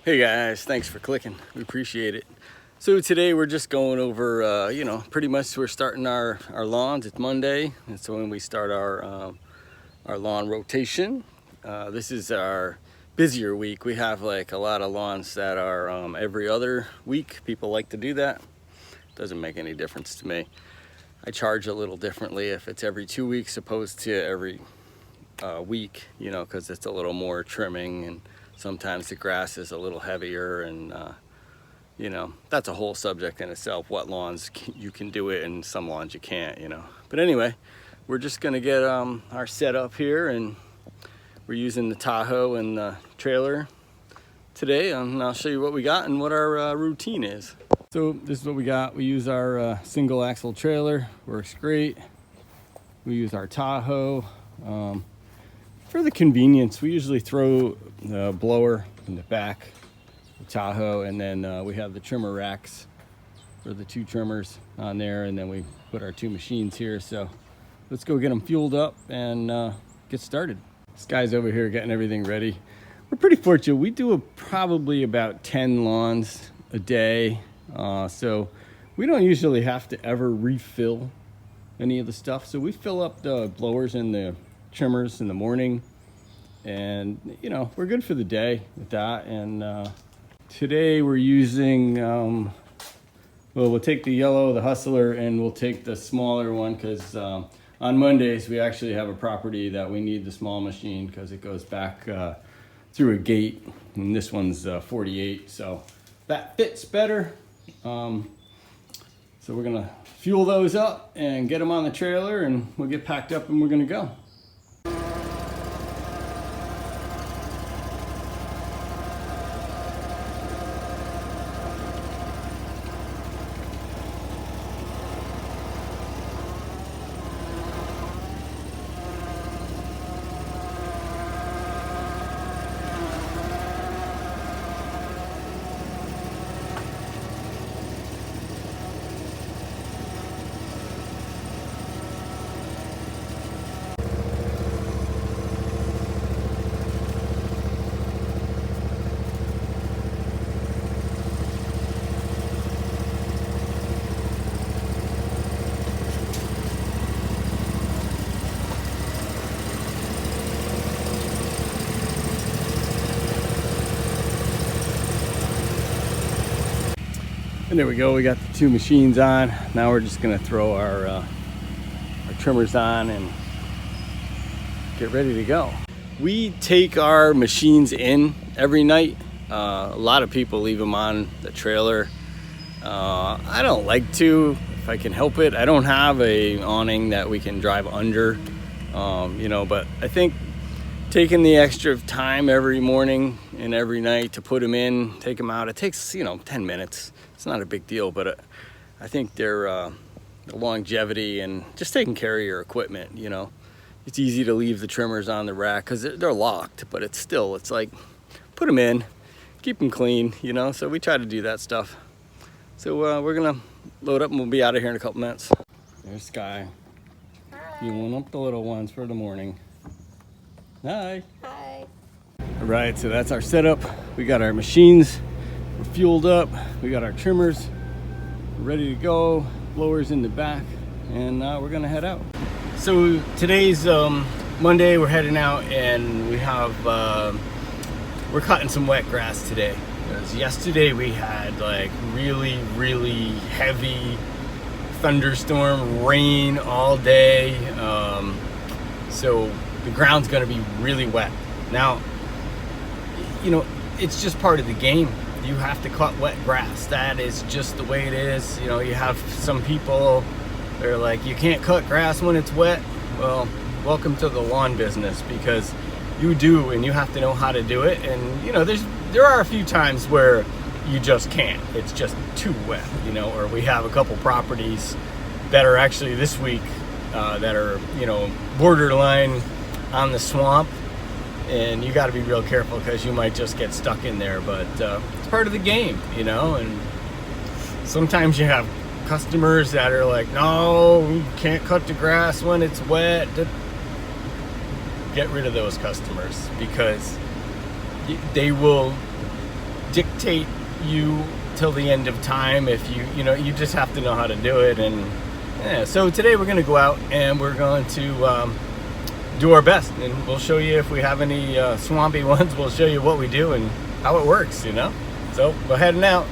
Hey guys, thanks for clicking. We appreciate it. So today we're just going over, pretty much we're starting our lawns. It's Monday, and so when we start our lawn rotation. This is our busier week. We have like a lot of lawns that are every other week. People like to do that. Doesn't make any difference to me. I charge a little differently if it's every 2 weeks opposed to every week, because it's a little more trimming, and sometimes the grass is a little heavier, and that's a whole subject in itself, what lawns you can do it and some lawns you can't. But anyway, we're just gonna get our setup here, and we're using the Tahoe and the trailer today, and I'll show you what we got and what our routine is. So this is what we got. We use our single axle trailer, works great. We use our Tahoe. For the convenience, we usually throw the blower in the back, the Tahoe, and then we have the trimmer racks for the 2 trimmers on there, and then we put our 2 machines here. So let's go get them fueled up and get started. This guy's over here getting everything ready. We're pretty fortunate. We do probably about 10 lawns a day, so we don't usually have to ever refill any of the stuff. So we fill up the blowers and the trimmers in the morning, and we're good for the day with that. And today we're using we'll take the yellow, the Hustler, and we'll take the smaller one, because on Mondays we actually have a property that we need the small machine because it goes back through a gate, and this one's 48, so that fits better. So we're gonna fuel those up and get them on the trailer, and we'll get packed up and we're gonna go. And there we go, we got the 2 machines on. Now we're just gonna throw our trimmers on and get ready to go. We take our machines in every night. A lot of people leave them on the trailer. I don't like to, if I can help it. I don't have a awning that we can drive under, but I think taking the extra time every morning and every night to put them in, take them out, it takes 10 minutes. It's not a big deal, but I think they're the longevity and just taking care of your equipment. It's easy to leave the trimmers on the rack because they're locked, but it's like, put them in, keep them clean, so we try to do that stuff. So we're gonna load up and we'll be out of here in a couple minutes. There's Sky. Hi. Fueling up the little ones for the morning. Hi. Hi. All right, so that's our setup. We got our machines, we're fueled up, we got our trimmers, we're ready to go, blowers in the back, and we're gonna head out. So today's Monday, we're heading out, and we have, we're cutting some wet grass today. Because yesterday we had like really, really heavy thunderstorm, rain all day. So the ground's gonna be really wet. Now, it's just part of the game. You have to cut wet grass. That is just the way it is. You have some people, they're like, you can't cut grass when it's wet. Well, welcome to the lawn business, because you do, and you have to know how to do it. And there are a few times where you just can't. It's just too wet, or we have a couple properties that are actually this week that are, borderline on the swamp, and you got to be real careful because you might just get stuck in there. But it's part of the game, and sometimes you have customers that are like, no, you can't cut the grass when it's wet. Get rid of those customers, because they will dictate you till the end of time. If you just have to know how to do it. And yeah, so today we're going to go out and we're going to do our best, and we'll show you if we have any swampy ones. We'll show you what we do and how it works, So we're heading out.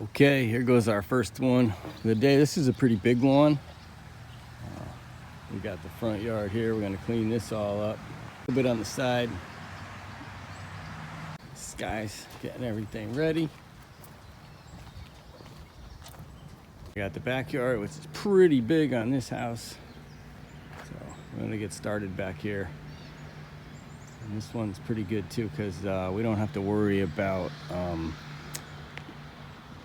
Okay, here goes our first one of the day. This is a pretty big one. We got the front yard here. We're going to clean this all up. A little bit on the side. This guy's getting everything ready. We got the backyard, which is pretty big on this house. So we're going to get started back here. And this one's pretty good too, because we don't have to worry about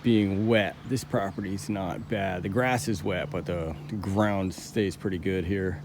being wet. This property's not bad. The grass is wet, but the ground stays pretty good here.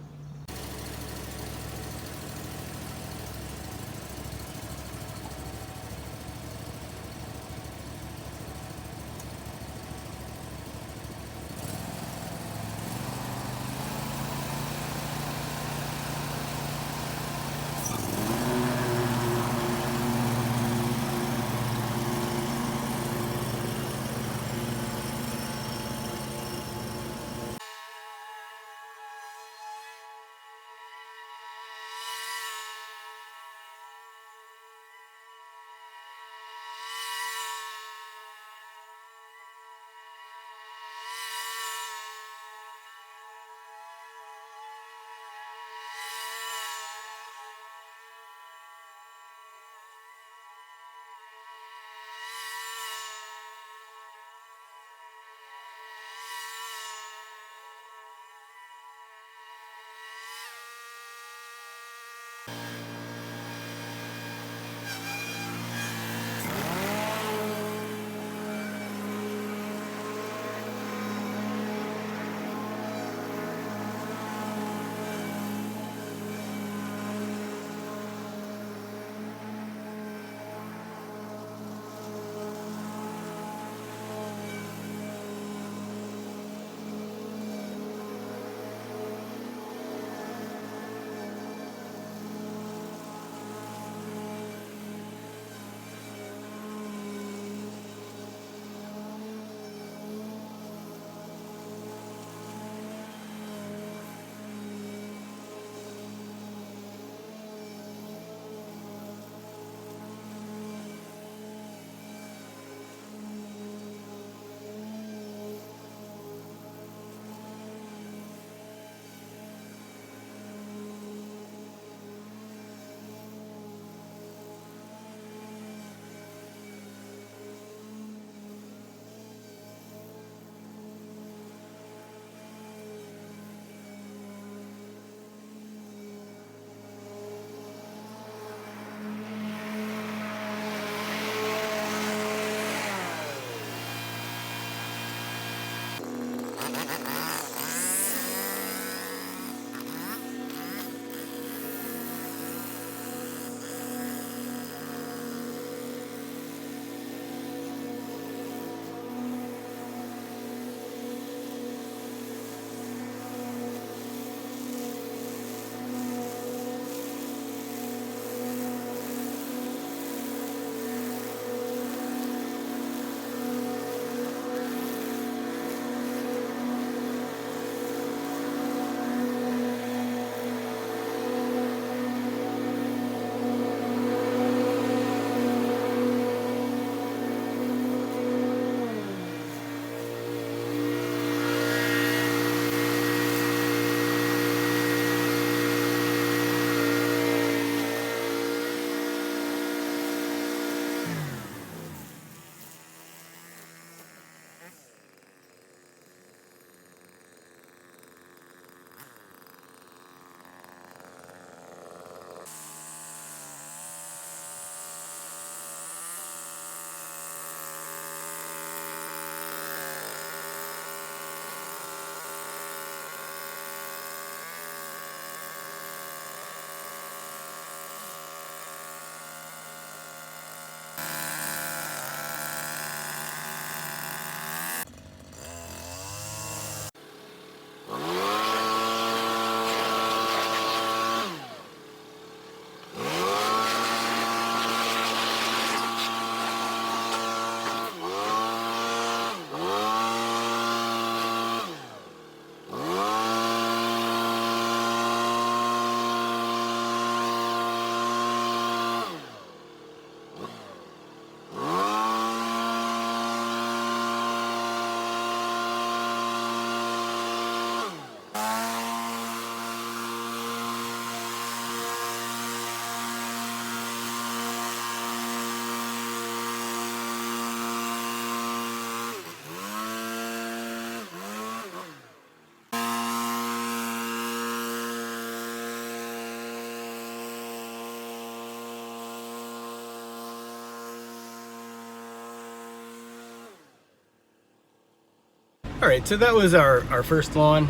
All right, so that was our first lawn.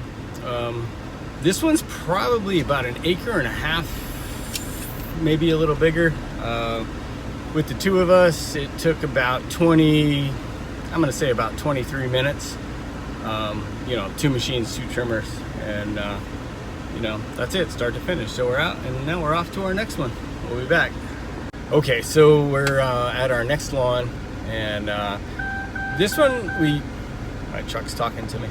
This one's probably about an acre and a half, maybe a little bigger. With the two of us, it took about 23 minutes. You know, 2 machines, 2 trimmers, and you know, that's it, start to finish. So we're out, and now we're off to our next one. We'll be back. Okay, so we're at our next lawn, and this one my truck's talking to me.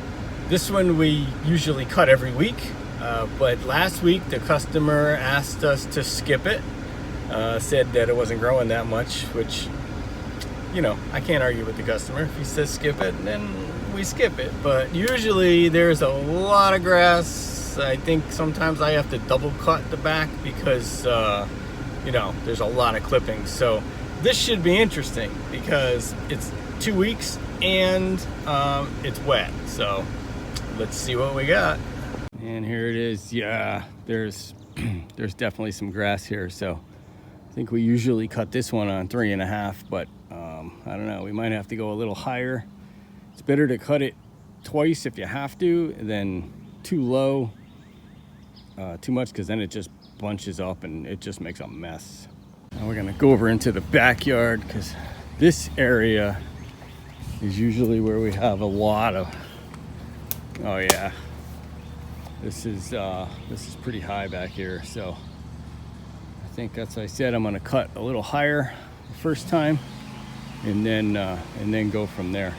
This one we usually cut every week, but last week the customer asked us to skip it. Said that it wasn't growing that much, which, you know, I can't argue with the customer. If he says skip it, then we skip it. But usually there's a lot of grass. I think sometimes I have to double cut the back because, you know, there's a lot of clippings. So this should be interesting because it's 2 weeks and it's wet. So let's see what we got. And here it is. Yeah, there's definitely some grass here. So I think we usually cut this one on 3.5, but I don't know, we might have to go a little higher. It's better to cut it twice if you have to than too low, too much, because then it just bunches up and it just makes a mess. Now we're gonna go over into the backyard because this area is usually where we have a lot of, oh yeah, this is pretty high back here. So I think, as I said, I'm gonna cut a little higher the first time and then go from there.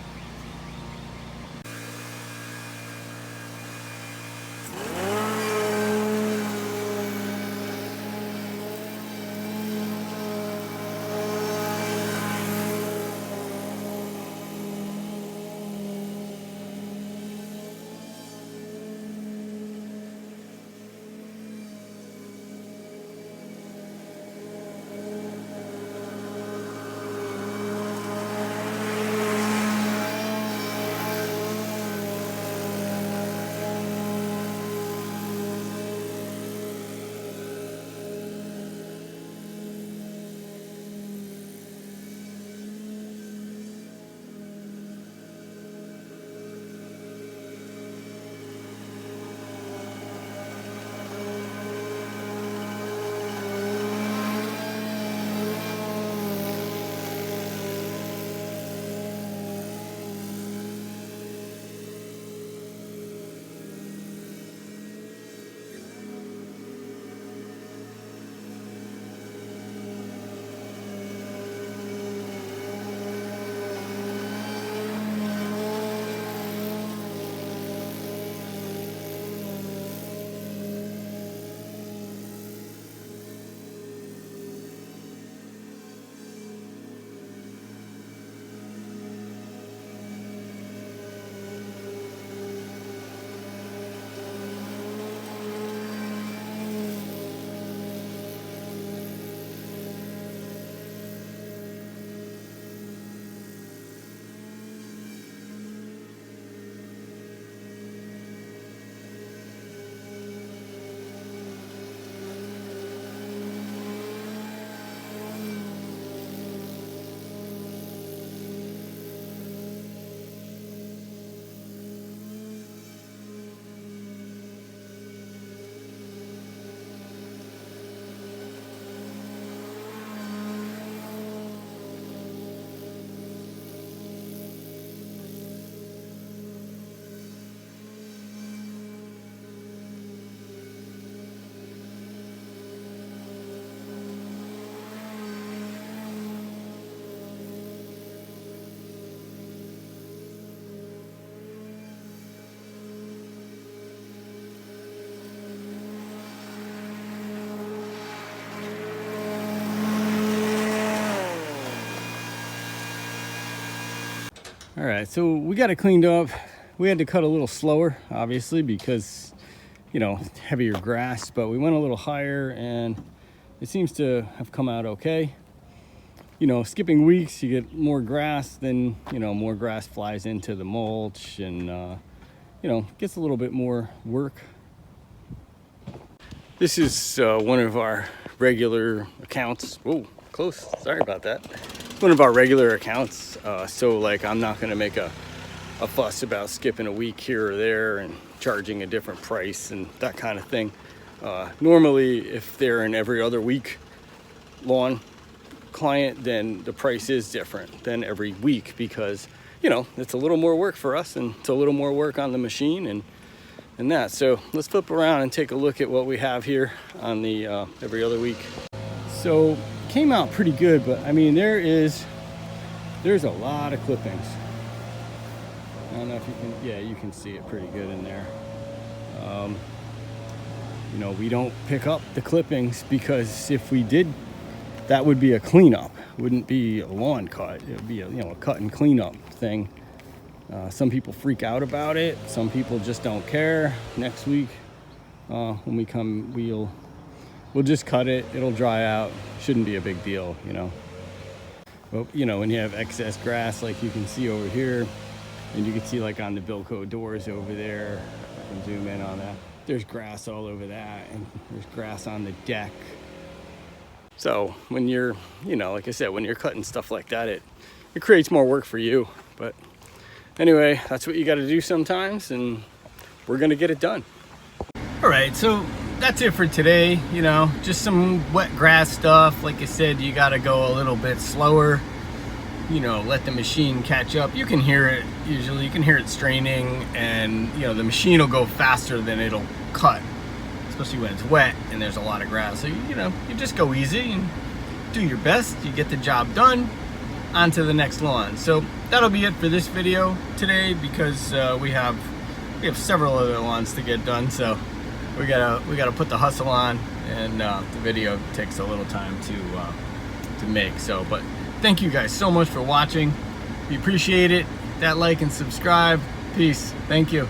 All right, so we got it cleaned up. We had to cut a little slower, obviously, because, you know, heavier grass, but we went a little higher and it seems to have come out okay. You know, skipping weeks, you get more grass, then, you know, more grass flies into the mulch and, you know, gets a little bit more work. This is one of our regular accounts. Whoa, close, sorry about that. One of our regular accounts, so like I'm not gonna make a a fuss about skipping a week here or there and charging a different price and that kind of thing. Normally, if they're an every other week lawn client, then the price is different than every week, because you know, it's a little more work for us, and it's a little more work on the machine and that. So let's flip around and take a look at what we have here on the every other week. So came out pretty good, but I mean, there's a lot of clippings. I don't know if you can, yeah, you can see it pretty good in there. You know, we don't pick up the clippings because if we did, that would be a cleanup. It wouldn't be a lawn cut. It would be a, you know, a cut and cleanup thing. Some people freak out about it. Some people just don't care. Next week, when we come, we'll just cut it. It'll dry out. Shouldn't be a big deal, you know. But you know, when you have excess grass, like you can see over here, and you can see like on the Bilco doors over there, I can zoom in on that. There's grass all over that, and there's grass on the deck. So when you're, you know, like I said, when you're cutting stuff like that, it creates more work for you. But anyway, that's what you got to do sometimes, and we're gonna get it done. All right, so that's it for today. You know, just some wet grass stuff. Like I said, you got to go a little bit slower. You know, let the machine catch up. You can hear it usually. You can hear it straining, and you know, the machine will go faster than it'll cut, especially when it's wet and there's a lot of grass. So you know, you just go easy and do your best. You get the job done. On to the next lawn. So that'll be it for this video today, because we have several other lawns to get done. So we gotta put the hustle on, and the video takes a little time to make. So, but thank you guys so much for watching. We appreciate it. Hit that like and subscribe. Peace. Thank you.